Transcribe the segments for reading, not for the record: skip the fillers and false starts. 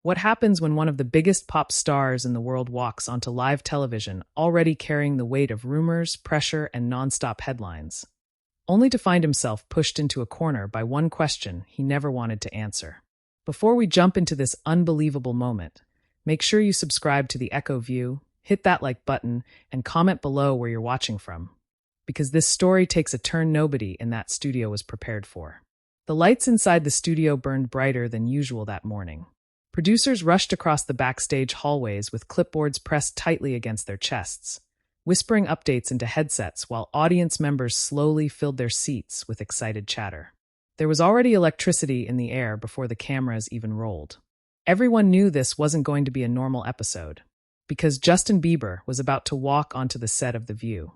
What happens when one of the biggest pop stars in the world walks onto live television, already carrying the weight of rumors, pressure, and nonstop headlines, only to find himself pushed into a corner by one question he never wanted to answer? Before we jump into this unbelievable moment, make sure you subscribe to the Echo View, hit that like button, and comment below where you're watching from, because this story takes a turn nobody in that studio was prepared for. The lights inside the studio burned brighter than usual that morning. Producers rushed across the backstage hallways with clipboards pressed tightly against their chests, whispering updates into headsets while audience members slowly filled their seats with excited chatter. There was already electricity in the air before the cameras even rolled. Everyone knew this wasn't going to be a normal episode, because Justin Bieber was about to walk onto the set of The View.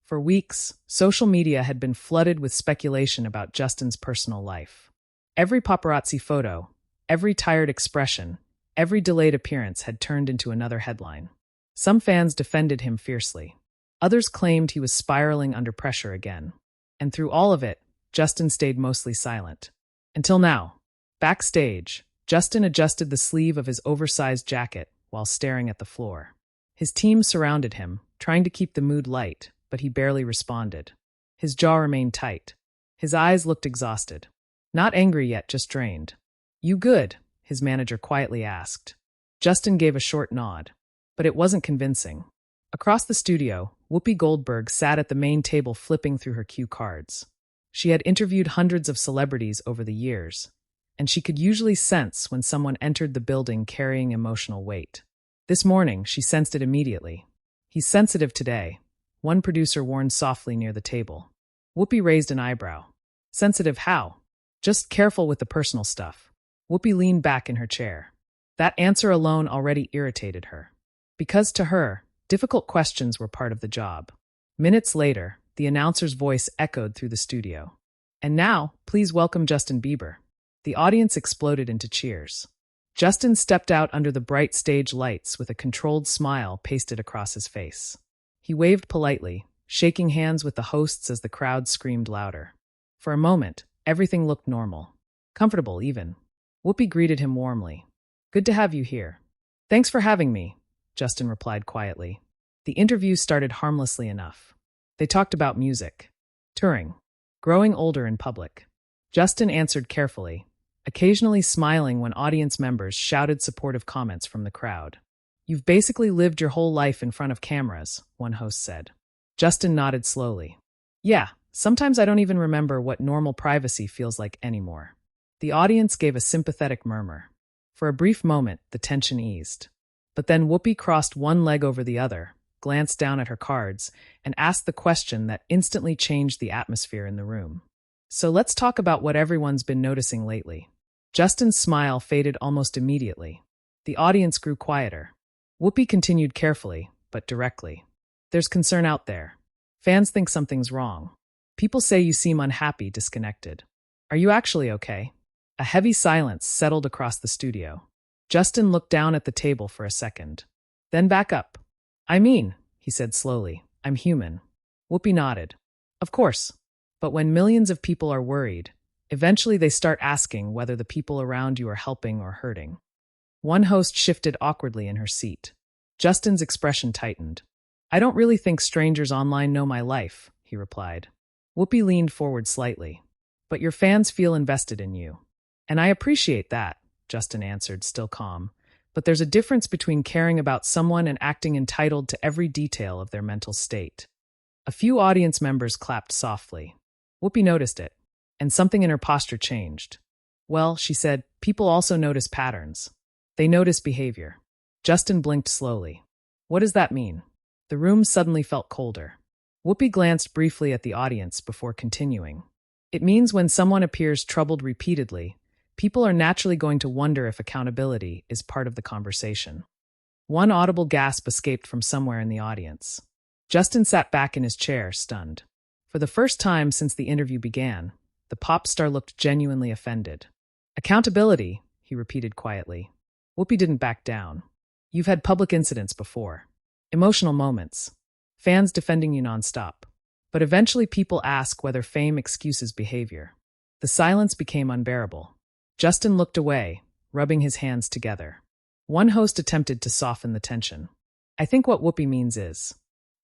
For weeks, social media had been flooded with speculation about Justin's personal life. Every paparazzi photo, every tired expression, every delayed appearance had turned into another headline. Some fans defended him fiercely. Others claimed he was spiraling under pressure again. And through all of it, Justin stayed mostly silent. Until now. Backstage, Justin adjusted the sleeve of his oversized jacket while staring at the floor. His team surrounded him, trying to keep the mood light, but he barely responded. His jaw remained tight. His eyes looked exhausted. Not angry yet, just drained. "You good?" his manager quietly asked. Justin gave a short nod, but it wasn't convincing. Across the studio, Whoopi Goldberg sat at the main table flipping through her cue cards. She had interviewed hundreds of celebrities over the years, and she could usually sense when someone entered the building carrying emotional weight. This morning, she sensed it immediately. "He's sensitive today," one producer warned softly near the table. Whoopi raised an eyebrow. "Sensitive how?" "Just careful with the personal stuff." Whoopi leaned back in her chair. That answer alone already irritated her. Because to her, difficult questions were part of the job. Minutes later, the announcer's voice echoed through the studio. "And now, please welcome Justin Bieber." The audience exploded into cheers. Justin stepped out under the bright stage lights with a controlled smile pasted across his face. He waved politely, shaking hands with the hosts as the crowd screamed louder. For a moment, everything looked normal. Comfortable, even. Whoopi greeted him warmly. "Good to have you here." "Thanks for having me," Justin replied quietly. The interview started harmlessly enough. They talked about music, touring, growing older in public. Justin answered carefully, occasionally smiling when audience members shouted supportive comments from the crowd. "You've basically lived your whole life in front of cameras," one host said. Justin nodded slowly. "Yeah, sometimes I don't even remember what normal privacy feels like anymore." The audience gave a sympathetic murmur. For a brief moment, the tension eased. But then Whoopi crossed one leg over the other, glanced down at her cards, and asked the question that instantly changed the atmosphere in the room. "So let's talk about what everyone's been noticing lately." Justin's smile faded almost immediately. The audience grew quieter. Whoopi continued carefully, but directly. "There's concern out there. Fans think something's wrong. People say you seem unhappy, disconnected. Are you actually okay?" A heavy silence settled across the studio. Justin looked down at the table for a second, then back up. "I mean," he said slowly, "I'm human." Whoopi nodded. "Of course. But when millions of people are worried, eventually they start asking whether the people around you are helping or hurting." One host shifted awkwardly in her seat. Justin's expression tightened. "I don't really think strangers online know my life," he replied. Whoopi leaned forward slightly. "But your fans feel invested in you." "And I appreciate that," Justin answered, still calm. "But there's a difference between caring about someone and acting entitled to every detail of their mental state." A few audience members clapped softly. Whoopi noticed it, and something in her posture changed. "Well," she said, "people also notice patterns. They notice behavior." Justin blinked slowly. "What does that mean?" The room suddenly felt colder. Whoopi glanced briefly at the audience before continuing. "It means when someone appears troubled repeatedly, people are naturally going to wonder if accountability is part of the conversation." One audible gasp escaped from somewhere in the audience. Justin sat back in his chair, stunned. For the first time since the interview began, the pop star looked genuinely offended. "Accountability," he repeated quietly. Whoopi didn't back down. "You've had public incidents before. Emotional moments. Fans defending you nonstop. But eventually people ask whether fame excuses behavior." The silence became unbearable. Justin looked away, rubbing his hands together. One host attempted to soften the tension. I think what Whoopi means is.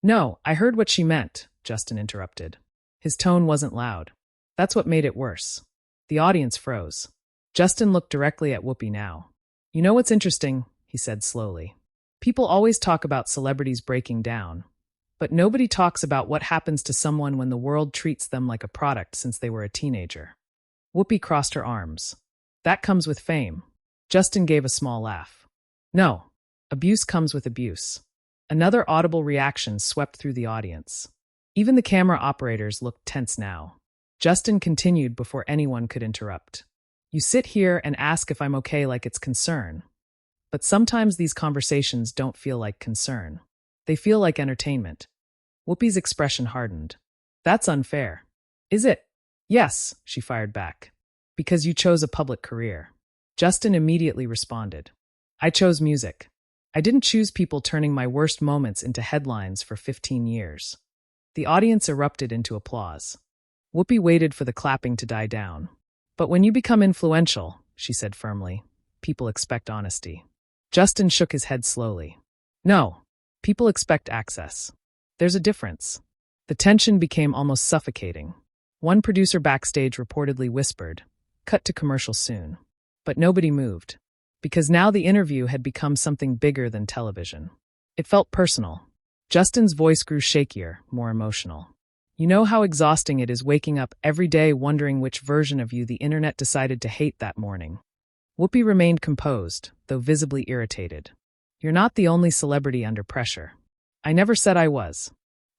No, I heard what she meant, Justin interrupted. His tone wasn't loud. That's what made it worse. The audience froze. Justin looked directly at Whoopi now. You know what's interesting, he said slowly. People always talk about celebrities breaking down, but nobody talks about what happens to someone when the world treats them like a product since they were a teenager. Whoopi crossed her arms. That comes with fame. Justin gave a small laugh. No, abuse comes with abuse. Another audible reaction swept through the audience. Even the camera operators looked tense now. Justin continued before anyone could interrupt. You sit here and ask if I'm okay like it's concern. But sometimes these conversations don't feel like concern. They feel like entertainment. Whoopi's expression hardened. That's unfair. Is it? Yes, she fired back. Because you chose a public career. Justin immediately responded. I chose music. I didn't choose people turning my worst moments into headlines for 15 years. The audience erupted into applause. Whoopi waited for the clapping to die down. But when you become influential, she said firmly, people expect honesty. Justin shook his head slowly. No, people expect access. There's a difference. The tension became almost suffocating. One producer backstage reportedly whispered, cut to commercial soon. But nobody moved. Because now the interview had become something bigger than television. It felt personal. Justin's voice grew shakier, more emotional. You know how exhausting it is waking up every day wondering which version of you the internet decided to hate that morning. Whoopi remained composed, though visibly irritated. You're not the only celebrity under pressure. I never said I was.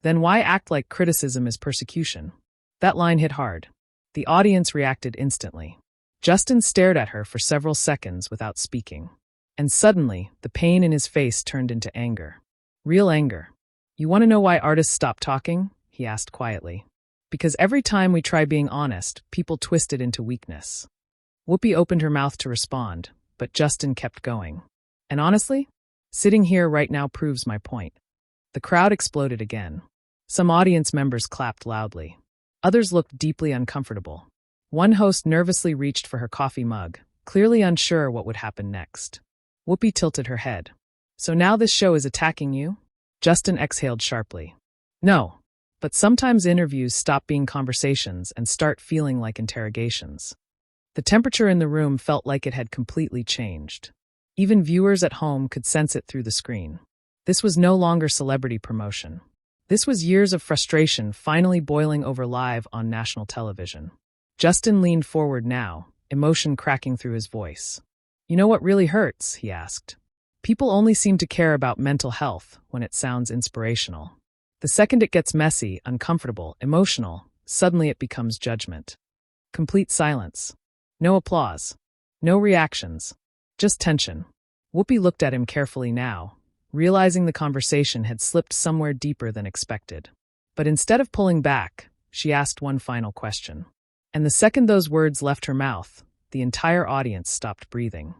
Then why act like criticism is persecution? That line hit hard. The audience reacted instantly. Justin stared at her for several seconds without speaking. And suddenly, the pain in his face turned into anger. Real anger. You want to know why artists stop talking? He asked quietly. Because every time we try being honest, people twist it into weakness. Whoopi opened her mouth to respond, but Justin kept going. And honestly, sitting here right now proves my point. The crowd exploded again. Some audience members clapped loudly. Others looked deeply uncomfortable. One host nervously reached for her coffee mug, clearly unsure what would happen next. Whoopi tilted her head. So now this show is attacking you? Justin exhaled sharply. No, but sometimes interviews stop being conversations and start feeling like interrogations. The temperature in the room felt like it had completely changed. Even viewers at home could sense it through the screen. This was no longer celebrity promotion. This was years of frustration finally boiling over live on national television. Justin leaned forward now, emotion cracking through his voice. You know what really hurts? He asked. People only seem to care about mental health when it sounds inspirational. The second it gets messy, uncomfortable, emotional, suddenly it becomes judgment. Complete silence. No applause. No reactions. Just tension. Whoopi looked at him carefully now, realizing the conversation had slipped somewhere deeper than expected. But instead of pulling back, she asked one final question. And the second those words left her mouth, the entire audience stopped breathing.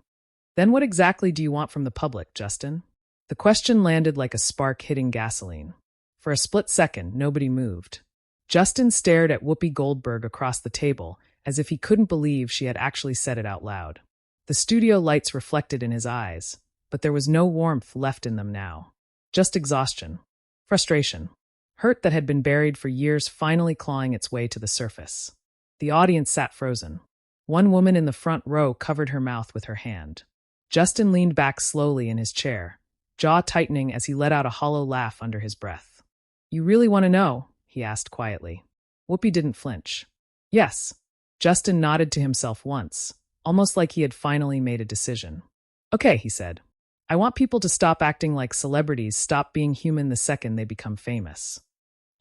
Then what exactly do you want from the public, Justin? The question landed like a spark hitting gasoline. For a split second, nobody moved. Justin stared at Whoopi Goldberg across the table, as if he couldn't believe she had actually said it out loud. The studio lights reflected in his eyes, but there was no warmth left in them now. Just exhaustion. Frustration. Hurt that had been buried for years finally clawing its way to the surface. The audience sat frozen. One woman in the front row covered her mouth with her hand. Justin leaned back slowly in his chair, jaw tightening as he let out a hollow laugh under his breath. You really want to know? He asked quietly. Whoopi didn't flinch. Yes. Justin nodded to himself once, almost like he had finally made a decision. Okay, he said. I want people to stop acting like celebrities stop being human the second they become famous.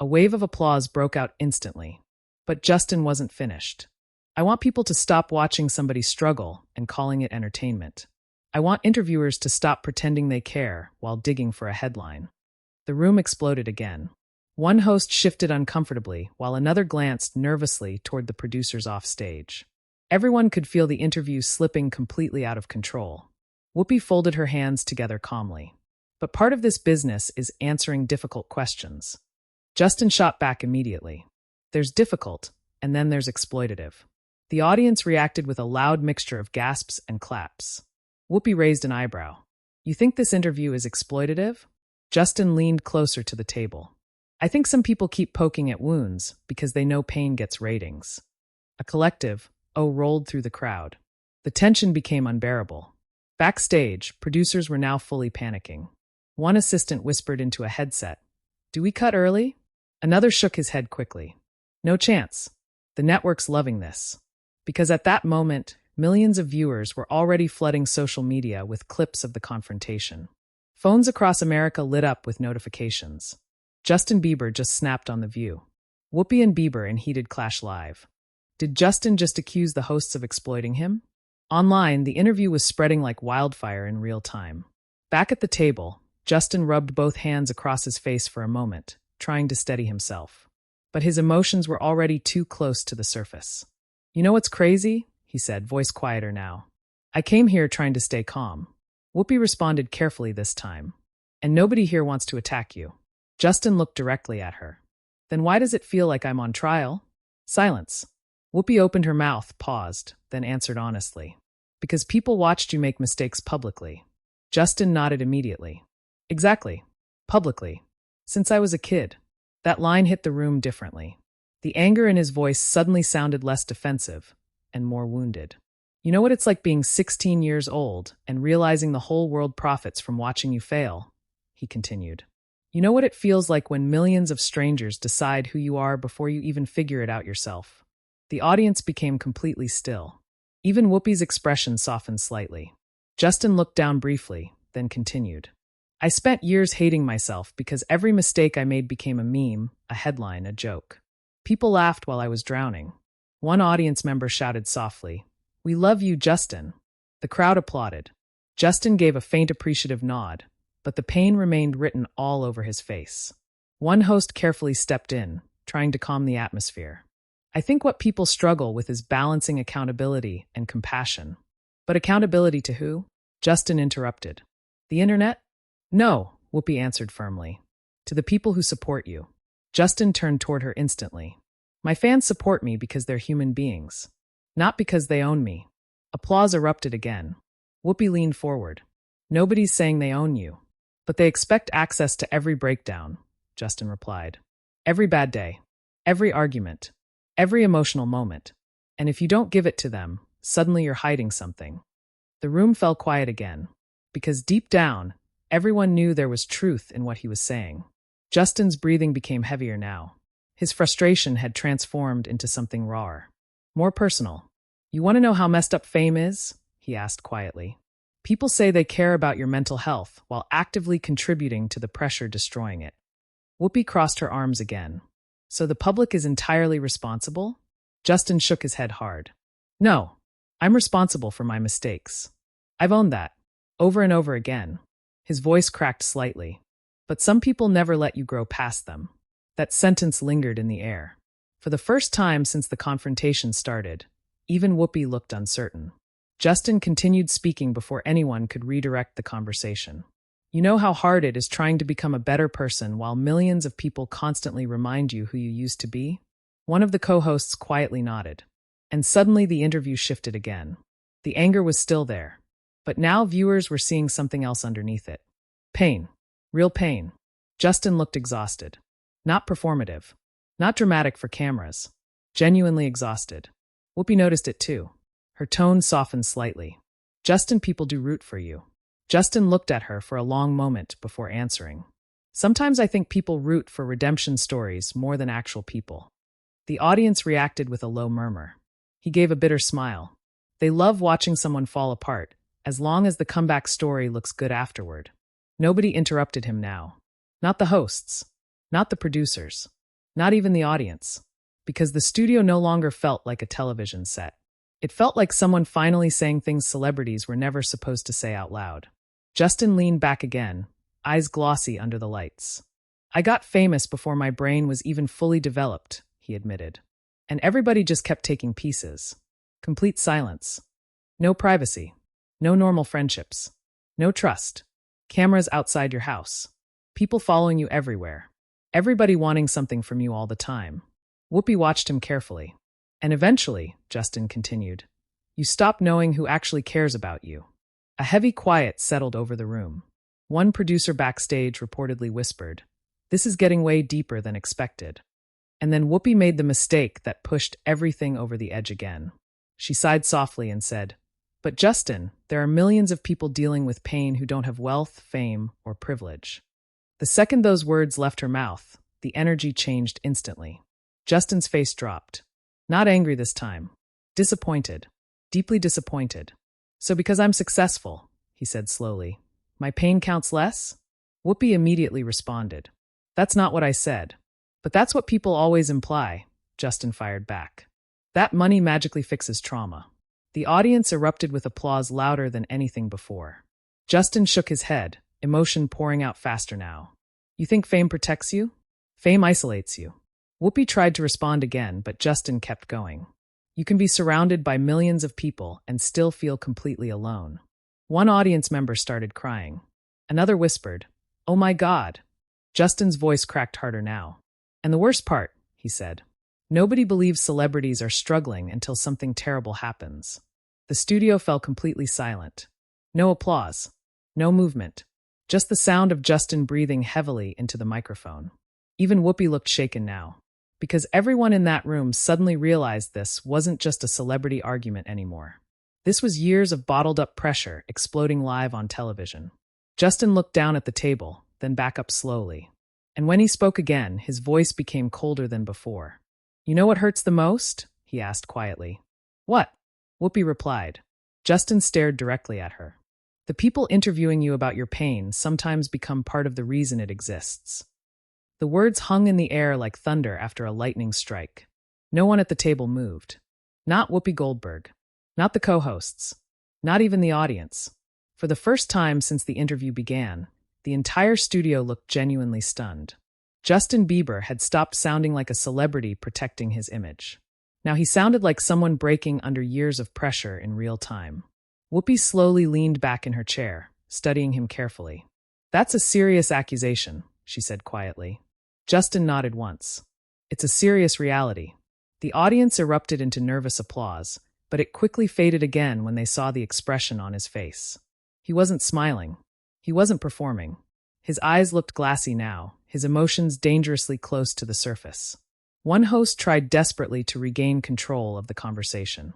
A wave of applause broke out instantly. But Justin wasn't finished. I want people to stop watching somebody struggle and calling it entertainment. I want interviewers to stop pretending they care while digging for a headline. The room exploded again. One host shifted uncomfortably while another glanced nervously toward the producers off stage. Everyone could feel the interview slipping completely out of control. Whoopi folded her hands together calmly. But part of this business is answering difficult questions. Justin shot back immediately. There's difficult, and then there's exploitative. The audience reacted with a loud mixture of gasps and claps. Whoopi raised an eyebrow. You think this interview is exploitative? Justin leaned closer to the table. I think some people keep poking at wounds because they know pain gets ratings. A collective "oh" rolled through the crowd. The tension became unbearable. Backstage, producers were now fully panicking. One assistant whispered into a headset, "Do we cut early?" Another shook his head quickly. "No chance. The network's loving this." Because at that moment, millions of viewers were already flooding social media with clips of the confrontation. Phones across America lit up with notifications. Justin Bieber just snapped on The View. Whoopi and Bieber in heated clash live. Did Justin just accuse the hosts of exploiting him? Online, the interview was spreading like wildfire in real time. Back at the table, Justin rubbed both hands across his face for a moment, trying to steady himself. But his emotions were already too close to the surface. "You know what's crazy?" he said, voice quieter now. "I came here trying to stay calm." Whoopi responded carefully this time. "And nobody here wants to attack you." Justin looked directly at her. "Then why does it feel like I'm on trial?" Silence. Whoopi opened her mouth, paused, then answered honestly. "Because people watched you make mistakes publicly." Justin nodded immediately. "Exactly. Publicly. Since I was a kid." That line hit the room differently. The anger in his voice suddenly sounded less defensive and more wounded. "You know what it's like being 16 years old and realizing the whole world profits from watching you fail?" he continued. "You know what it feels like when millions of strangers decide who you are before you even figure it out yourself?" The audience became completely still. Even Whoopi's expression softened slightly. Justin looked down briefly, then continued. "I spent years hating myself because every mistake I made became a meme, a headline, a joke. People laughed while I was drowning. One audience member shouted softly, 'We love you, Justin.' The crowd applauded. Justin gave a faint appreciative nod, but the pain remained written all over his face. One host carefully stepped in, trying to calm the atmosphere. "I think what people struggle with is balancing accountability and compassion." "But accountability to who?" Justin interrupted. "The internet?" "No," Whoopi answered firmly. "To the people who support you." Justin turned toward her instantly. "My fans support me because they're human beings. Not because they own me." Applause erupted again. Whoopi leaned forward. "Nobody's saying they own you. But they expect access to every breakdown," Justin replied. "Every bad day. Every argument. Every emotional moment. And if you don't give it to them, suddenly you're hiding something." The room fell quiet again. Because deep down, everyone knew there was truth in what he was saying. Justin's breathing became heavier now. His frustration had transformed into something rawer. More personal. "You want to know how messed up fame is?" he asked quietly. "People say they care about your mental health while actively contributing to the pressure destroying it." Whoopi crossed her arms again. "So the public is entirely responsible?" Justin shook his head hard. "No, I'm responsible for my mistakes. I've owned that. Over and over again." His voice cracked slightly. "But some people never let you grow past them." That sentence lingered in the air. For the first time since the confrontation started, even Whoopi looked uncertain. Justin continued speaking before anyone could redirect the conversation. "You know how hard it is trying to become a better person while millions of people constantly remind you who you used to be?" One of the co-hosts quietly nodded. And suddenly the interview shifted again. The anger was still there, but now viewers were seeing something else underneath it. Pain. Real pain. Justin looked exhausted. Not performative. Not dramatic for cameras. Genuinely exhausted. Whoopi noticed it too. Her tone softened slightly. "Justin, people do root for you." Justin looked at her for a long moment before answering. "Sometimes I think people root for redemption stories more than actual people." The audience reacted with a low murmur. He gave a bitter smile. "They love watching someone fall apart, as long as the comeback story looks good afterward." Nobody interrupted him now. Not the hosts. Not the producers. Not even the audience. Because the studio no longer felt like a television set. It felt like someone finally saying things celebrities were never supposed to say out loud. Justin leaned back again, eyes glossy under the lights. "I got famous before my brain was even fully developed," he admitted. "And everybody just kept taking pieces. Complete silence. No privacy. No normal friendships. No trust. Cameras outside your house. People following you everywhere. Everybody wanting something from you all the time." Whoopi watched him carefully. "And eventually," Justin continued, "you stop knowing who actually cares about you." A heavy quiet settled over the room. One producer backstage reportedly whispered, "This is getting way deeper than expected." And then Whoopi made the mistake that pushed everything over the edge again. She sighed softly and said, "But Justin, there are millions of people dealing with pain who don't have wealth, fame, or privilege." The second those words left her mouth, the energy changed instantly. Justin's face dropped. Not angry this time. Disappointed. Deeply disappointed. "So because I'm successful," he said slowly, "my pain counts less?" Whoopi immediately responded, "That's not what I said. But that's what people always imply," Justin fired back. "That money magically fixes trauma." The audience erupted with applause louder than anything before. Justin shook his head, emotion pouring out faster now. "You think fame protects you? Fame isolates you." Whoopi tried to respond again, but Justin kept going. "You can be surrounded by millions of people and still feel completely alone." One audience member started crying. Another whispered, "Oh my God." Justin's voice cracked harder now. "And the worst part," he said, "nobody believes celebrities are struggling until something terrible happens." The studio fell completely silent. No applause. No movement. Just the sound of Justin breathing heavily into the microphone. Even Whoopi looked shaken now. Because everyone in that room suddenly realized this wasn't just a celebrity argument anymore. This was years of bottled-up pressure exploding live on television. Justin looked down at the table, then back up slowly. And when he spoke again, his voice became colder than before. "You know what hurts the most?" he asked quietly. "What?" Whoopi replied. Justin stared directly at her. "The people interviewing you about your pain sometimes become part of the reason it exists." The words hung in the air like thunder after a lightning strike. No one at the table moved. Not Whoopi Goldberg. Not the co-hosts. Not even the audience. For the first time since the interview began, the entire studio looked genuinely stunned. Justin Bieber had stopped sounding like a celebrity protecting his image. Now he sounded like someone breaking under years of pressure in real time. Whoopi slowly leaned back in her chair, studying him carefully. "That's a serious accusation," she said quietly. Justin nodded once. "It's a serious reality." The audience erupted into nervous applause, but it quickly faded again when they saw the expression on his face. He wasn't smiling. He wasn't performing. His eyes looked glassy now, his emotions dangerously close to the surface. One host tried desperately to regain control of the conversation.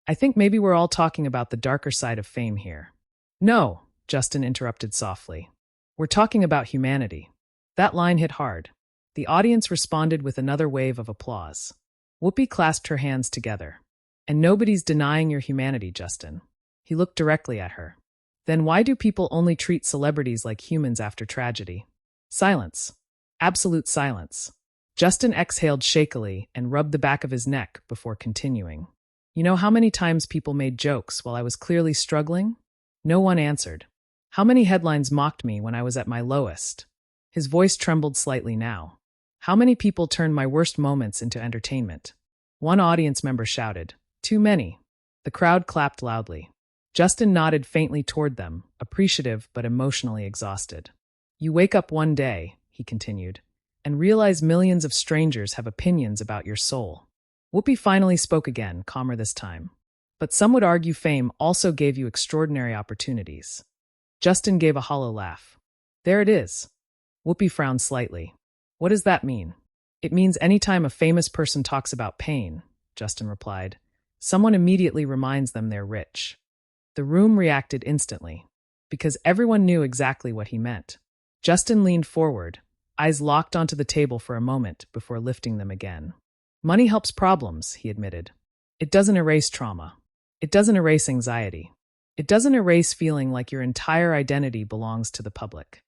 "I think maybe we're all talking about the darker side of fame here." "No," Justin interrupted softly. "We're talking about humanity." That line hit hard. The audience responded with another wave of applause. Whoopi clasped her hands together. "And nobody's denying your humanity, Justin." He looked directly at her. "Then why do people only treat celebrities like humans after tragedy?" Silence. Absolute silence. Justin exhaled shakily and rubbed the back of his neck before continuing. "You know how many times people made jokes while I was clearly struggling?" No one answered. "How many headlines mocked me when I was at my lowest?" His voice trembled slightly now. "How many people turned my worst moments into entertainment?" One audience member shouted, "Too many." The crowd clapped loudly. Justin nodded faintly toward them, appreciative but emotionally exhausted. "You wake up one day," he continued, "and realize millions of strangers have opinions about your soul." Whoopi finally spoke again, calmer this time. "But some would argue fame also gave you extraordinary opportunities." Justin gave a hollow laugh. "There it is." Whoopi frowned slightly. "What does that mean?" "It means anytime a famous person talks about pain," Justin replied, "someone immediately reminds them they're rich." The room reacted instantly, because everyone knew exactly what he meant. Justin leaned forward, eyes locked onto the table for a moment before lifting them again. "Money helps problems," he admitted. "It doesn't erase trauma. It doesn't erase anxiety. It doesn't erase feeling like your entire identity belongs to the public."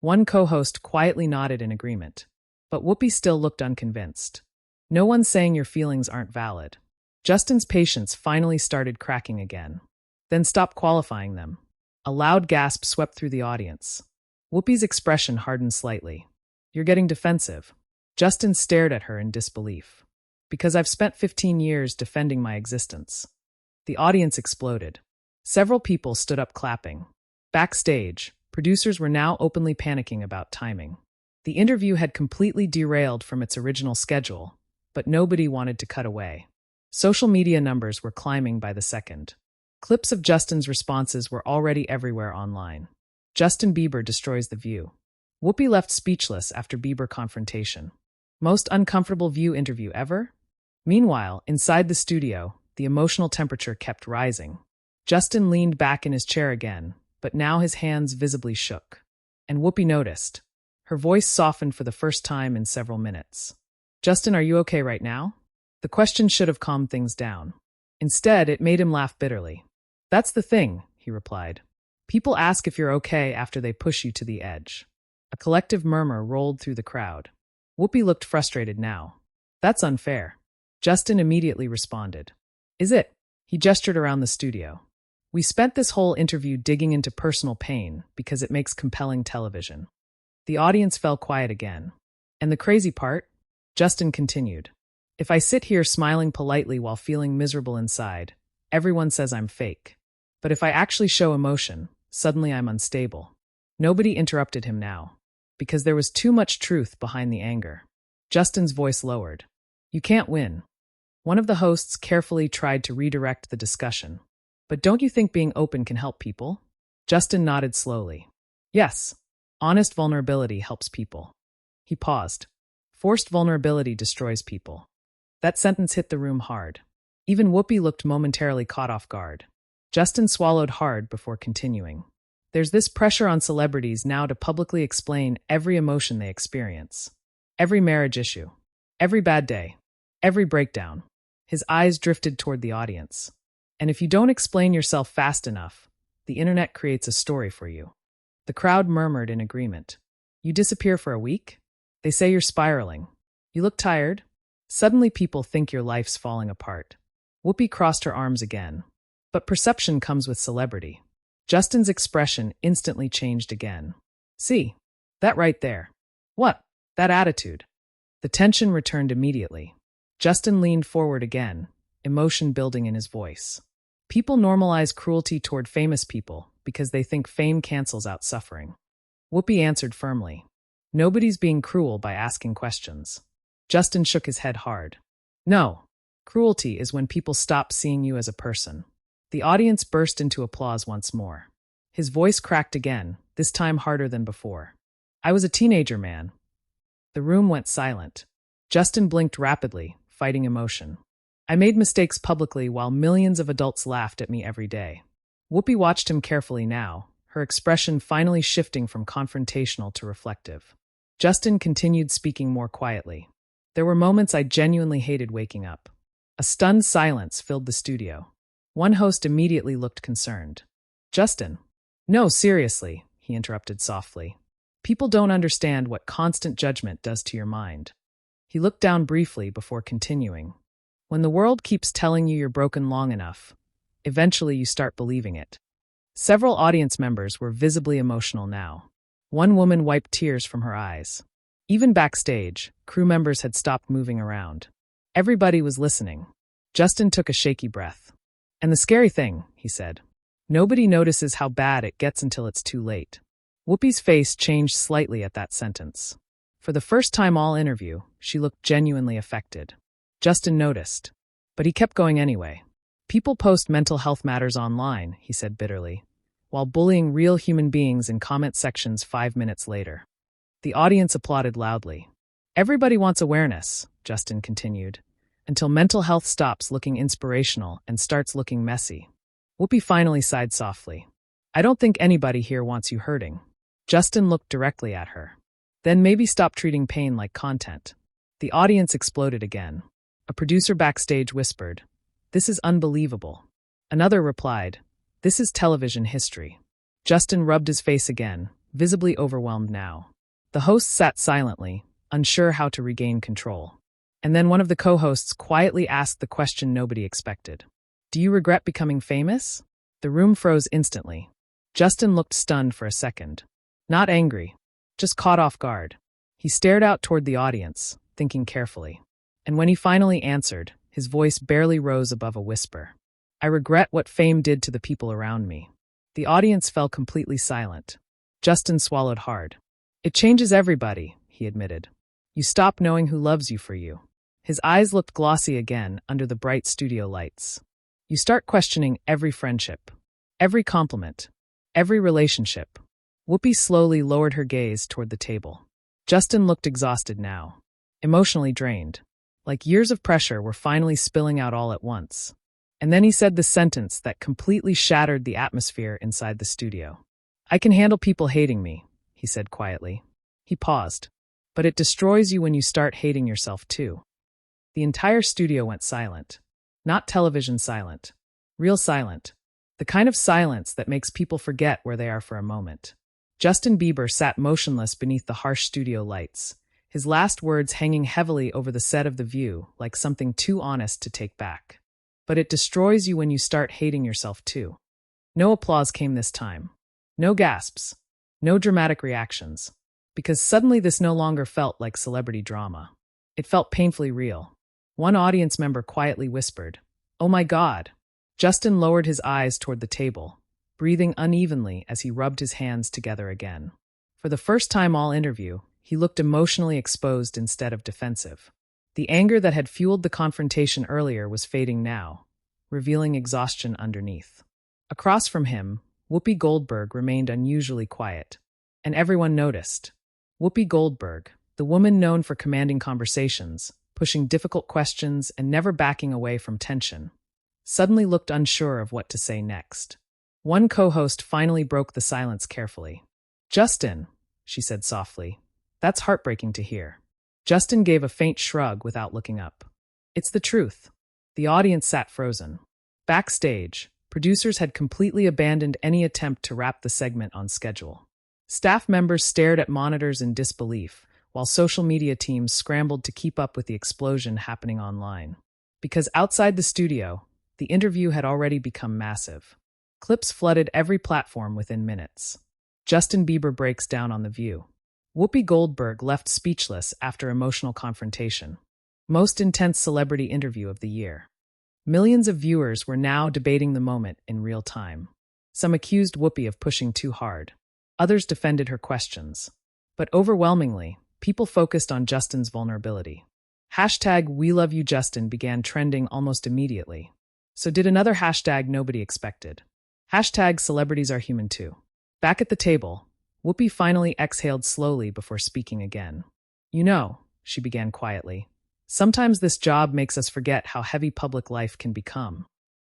One co-host quietly nodded in agreement, but Whoopi still looked unconvinced. "No one's saying your feelings aren't valid." Justin's patience finally started cracking again. "Then stop qualifying them." A loud gasp swept through the audience. Whoopi's expression hardened slightly. "You're getting defensive." Justin stared at her in disbelief. "Because I've spent 15 years defending my existence." The audience exploded. Several people stood up clapping. Backstage, producers were now openly panicking about timing. The interview had completely derailed from its original schedule, but nobody wanted to cut away. Social media numbers were climbing by the second. Clips of Justin's responses were already everywhere online. Justin Bieber destroys the view. Whoopi left speechless after Bieber confrontation. Most uncomfortable View interview ever? Meanwhile, inside the studio, the emotional temperature kept rising. Justin leaned back in his chair again, but now his hands visibly shook. And Whoopi noticed. Her voice softened for the first time in several minutes. Justin, are you okay right now? The question should have calmed things down. Instead, it made him laugh bitterly. That's the thing, he replied. People ask if you're okay after they push you to the edge. A collective murmur rolled through the crowd. Whoopi looked frustrated now. That's unfair. Justin immediately responded. Is it? He gestured around the studio. We spent this whole interview digging into personal pain because it makes compelling television. The audience fell quiet again. And the crazy part? Justin continued. If I sit here smiling politely while feeling miserable inside, everyone says I'm fake. But if I actually show emotion, suddenly I'm unstable. Nobody interrupted him now, because there was too much truth behind the anger. Justin's voice lowered. You can't win. One of the hosts carefully tried to redirect the discussion. But don't you think being open can help people? Justin nodded slowly. Yes, honest vulnerability helps people. He paused. Forced vulnerability destroys people. That sentence hit the room hard. Even Whoopi looked momentarily caught off guard. Justin swallowed hard before continuing. There's this pressure on celebrities now to publicly explain every emotion they experience. Every marriage issue. Every bad day. Every breakdown. His eyes drifted toward the audience. And if you don't explain yourself fast enough, the internet creates a story for you. The crowd murmured in agreement. You disappear for a week? They say you're spiraling. You look tired? Suddenly people think your life's falling apart. Whoopi crossed her arms again. But perception comes with celebrity. Justin's expression instantly changed again. See, that right there. What? That attitude. The tension returned immediately. Justin leaned forward again, emotion building in his voice. People normalize cruelty toward famous people because they think fame cancels out suffering. Whoopi answered firmly. Nobody's being cruel by asking questions. Justin shook his head hard. No, cruelty is when people stop seeing you as a person. The audience burst into applause once more. His voice cracked again, this time harder than before. I was a teenager, man. The room went silent. Justin blinked rapidly, fighting emotion. I made mistakes publicly while millions of adults laughed at me every day. Whoopi watched him carefully now, her expression finally shifting from confrontational to reflective. Justin continued speaking more quietly. There were moments I genuinely hated waking up. A stunned silence filled the studio. One host immediately looked concerned. Justin. No, seriously, he interrupted softly. People don't understand what constant judgment does to your mind. He looked down briefly before continuing. When the world keeps telling you you're broken long enough, eventually you start believing it. Several audience members were visibly emotional now. One woman wiped tears from her eyes. Even backstage, crew members had stopped moving around. Everybody was listening. Justin took a shaky breath. And the scary thing, he said, nobody notices how bad it gets until it's too late. Whoopi's face changed slightly at that sentence. For the first time all interview, she looked genuinely affected. Justin noticed, but he kept going anyway. People post mental health matters online, he said bitterly, while bullying real human beings in comment sections 5 minutes later. The audience applauded loudly. Everybody wants awareness, Justin continued, until mental health stops looking inspirational and starts looking messy. Whoopi finally sighed softly. I don't think anybody here wants you hurting. Justin looked directly at her. Then maybe stop treating pain like content. The audience exploded again. A producer backstage whispered, This is unbelievable. Another replied, This is television history. Justin rubbed his face again, visibly overwhelmed now. The host sat silently, unsure how to regain control. And then one of the co-hosts quietly asked the question nobody expected. Do you regret becoming famous? The room froze instantly. Justin looked stunned for a second. Not angry, just caught off guard. He stared out toward the audience, thinking carefully. And when he finally answered, his voice barely rose above a whisper. I regret what fame did to the people around me. The audience fell completely silent. Justin swallowed hard. It changes everybody, he admitted. You stop knowing who loves you for you. His eyes looked glossy again under the bright studio lights. You start questioning every friendship, every compliment, every relationship. Whoopi slowly lowered her gaze toward the table. Justin looked exhausted now, emotionally drained, like years of pressure were finally spilling out all at once. And then he said the sentence that completely shattered the atmosphere inside the studio. "I can handle people hating me," he said quietly. He paused. "But it destroys you when you start hating yourself too." The entire studio went silent. Not television silent. Real silent. The kind of silence that makes people forget where they are for a moment. Justin Bieber sat motionless beneath the harsh studio lights, his last words hanging heavily over the set of The View like something too honest to take back. But it destroys you when you start hating yourself too. No applause came this time. No gasps. No dramatic reactions. Because suddenly this no longer felt like celebrity drama. It felt painfully real. One audience member quietly whispered, "Oh my God." Justin lowered his eyes toward the table, breathing unevenly as he rubbed his hands together again. For the first time all interview, he looked emotionally exposed instead of defensive. The anger that had fueled the confrontation earlier was fading now, revealing exhaustion underneath. Across from him, Whoopi Goldberg remained unusually quiet, and everyone noticed. Whoopi Goldberg, the woman known for commanding conversations, pushing difficult questions and never backing away from tension, suddenly looked unsure of what to say next. One co-host finally broke the silence carefully. "Justin," she said softly, "that's heartbreaking to hear." Justin gave a faint shrug without looking up. "It's the truth." The audience sat frozen. Backstage, producers had completely abandoned any attempt to wrap the segment on schedule. Staff members stared at monitors in disbelief, while social media teams scrambled to keep up with the explosion happening online. Because outside the studio, the interview had already become massive. Clips flooded every platform within minutes. Justin Bieber breaks down on The View. Whoopi Goldberg left speechless after emotional confrontation. Most intense celebrity interview of the year. Millions of viewers were now debating the moment in real time. Some accused Whoopi of pushing too hard. Others defended her questions. But overwhelmingly, people focused on Justin's vulnerability. Hashtag #WeLoveYouJustin began trending almost immediately. So did another hashtag nobody expected. Hashtag celebrities are human too. Back at the table, Whoopi finally exhaled slowly before speaking again. "You know," she began quietly, "sometimes this job makes us forget how heavy public life can become."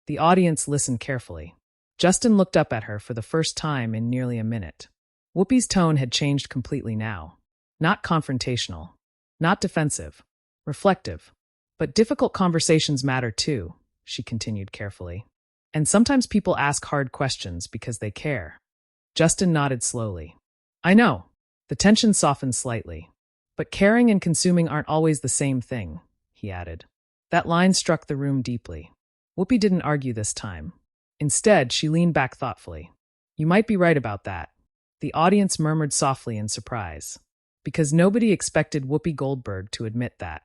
The audience listened carefully. Justin looked up at her for the first time in nearly a minute. Whoopi's tone had changed completely now. Not confrontational. Not defensive. Reflective. "But difficult conversations matter too," she continued carefully. "And sometimes people ask hard questions because they care." Justin nodded slowly. "I know." The tension softened slightly. "But caring and consuming aren't always the same thing," he added. That line struck the room deeply. Whoopi didn't argue this time. Instead, she leaned back thoughtfully. "You might be right about that." The audience murmured softly in surprise. Because nobody expected Whoopi Goldberg to admit that.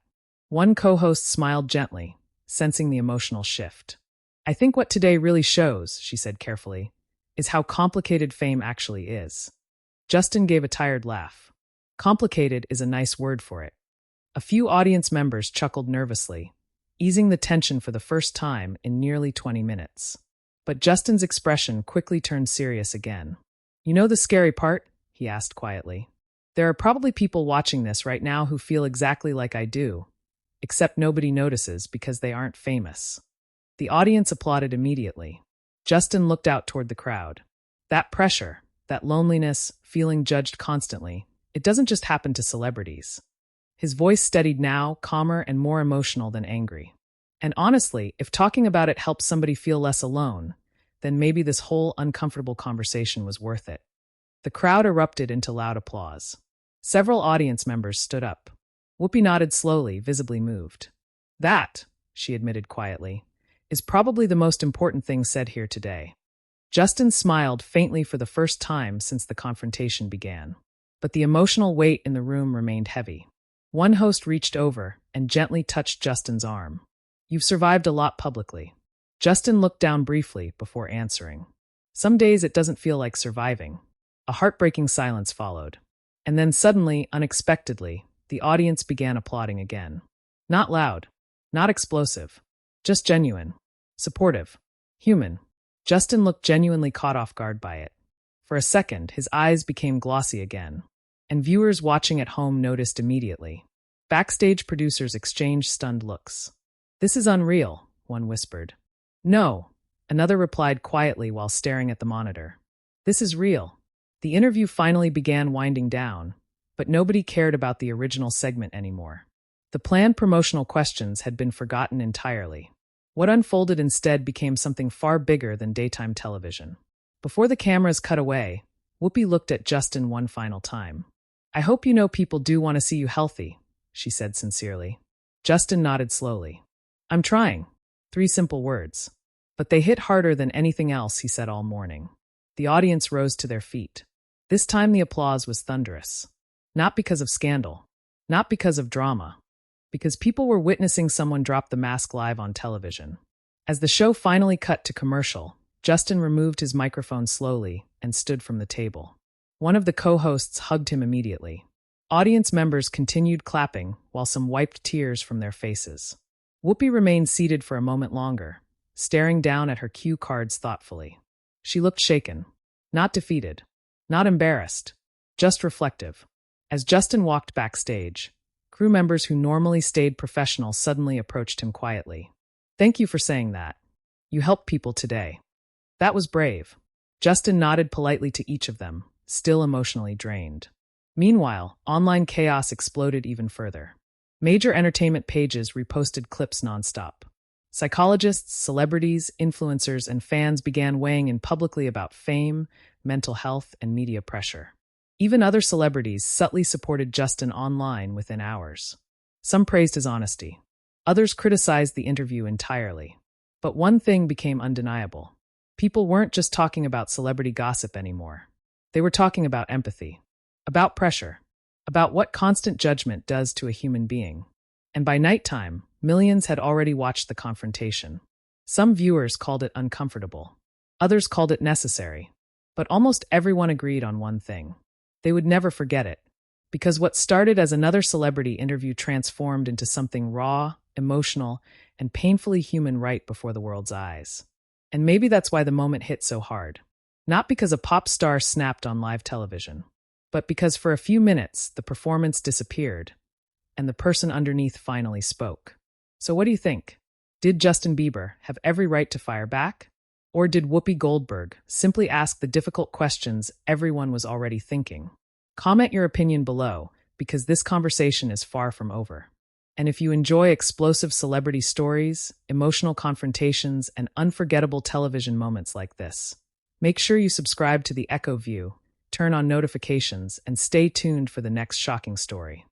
One co-host smiled gently, sensing the emotional shift. "I think what today really shows," she said carefully, "is how complicated fame actually is." Justin gave a tired laugh. Complicated is a nice word for it. A few audience members chuckled nervously, easing the tension for the first time in nearly 20 minutes. But Justin's expression quickly turned serious again. "You know the scary part?" he asked quietly. "There are probably people watching this right now who feel exactly like I do, except nobody notices because they aren't famous." The audience applauded immediately. Justin looked out toward the crowd. That pressure, that loneliness, feeling judged constantly, it doesn't just happen to celebrities. His voice steadied now, calmer and more emotional than angry. And honestly, if talking about it helps somebody feel less alone, then maybe this whole uncomfortable conversation was worth it. The crowd erupted into loud applause. Several audience members stood up. Whoopi nodded slowly, visibly moved. "That," she admitted quietly, "is probably the most important thing said here today." Justin smiled faintly for the first time since the confrontation began. But the emotional weight in the room remained heavy. One host reached over and gently touched Justin's arm. "You've survived a lot publicly." Justin looked down briefly before answering. "Some days it doesn't feel like surviving." A heartbreaking silence followed. And then suddenly, unexpectedly, the audience began applauding again. Not loud, not explosive, just genuine. supportive, human. Justin looked genuinely caught off guard by it. For a second, his eyes became glossy again, and viewers watching at home noticed immediately. Backstage producers exchanged stunned looks. "This is unreal," one whispered. "No," another replied quietly while staring at the monitor. "This is real." The interview finally began winding down, but nobody cared about the original segment anymore. The planned promotional questions had been forgotten entirely. What unfolded instead became something far bigger than daytime television. Before the cameras cut away, Whoopi looked at Justin one final time. "I hope you know people do want to see you healthy," she said sincerely. Justin nodded slowly. "I'm trying." 3 simple words. But they hit harder than anything else he said all morning. The audience rose to their feet. This time the applause was thunderous. Not because of scandal. Not because of drama. Because people were witnessing someone drop the mask live on television. As the show finally cut to commercial, Justin removed his microphone slowly and stood from the table. One of the co-hosts hugged him immediately. Audience members continued clapping while some wiped tears from their faces. Whoopi remained seated for a moment longer, staring down at her cue cards thoughtfully. She looked shaken, not defeated, not embarrassed, just reflective. As Justin walked backstage, crew members who normally stayed professional suddenly approached him quietly. "Thank you for saying that. You helped people today." That was brave. Justin nodded politely to each of them, still emotionally drained. Meanwhile, online chaos exploded even further. Major entertainment pages reposted clips nonstop. Psychologists, celebrities, influencers, and fans began weighing in publicly about fame, mental health, and media pressure. Even other celebrities subtly supported Justin online within hours. Some praised his honesty. Others criticized the interview entirely. But one thing became undeniable. People weren't just talking about celebrity gossip anymore. They were talking about empathy, about pressure, about what constant judgment does to a human being. And by nighttime, millions had already watched the confrontation. Some viewers called it uncomfortable. Others called it necessary. But almost everyone agreed on one thing. They would never forget it. Because what started as another celebrity interview transformed into something raw, emotional, and painfully human right before the world's eyes. And maybe that's why the moment hit so hard. Not because a pop star snapped on live television, but because for a few minutes the performance disappeared, and the person underneath finally spoke. So what do you think? Did Justin Bieber have every right to fire back? Or did Whoopi Goldberg simply ask the difficult questions everyone was already thinking? Comment your opinion below, because this conversation is far from over. And if you enjoy explosive celebrity stories, emotional confrontations, and unforgettable television moments like this, make sure you subscribe to the Echo View, turn on notifications, and stay tuned for the next shocking story.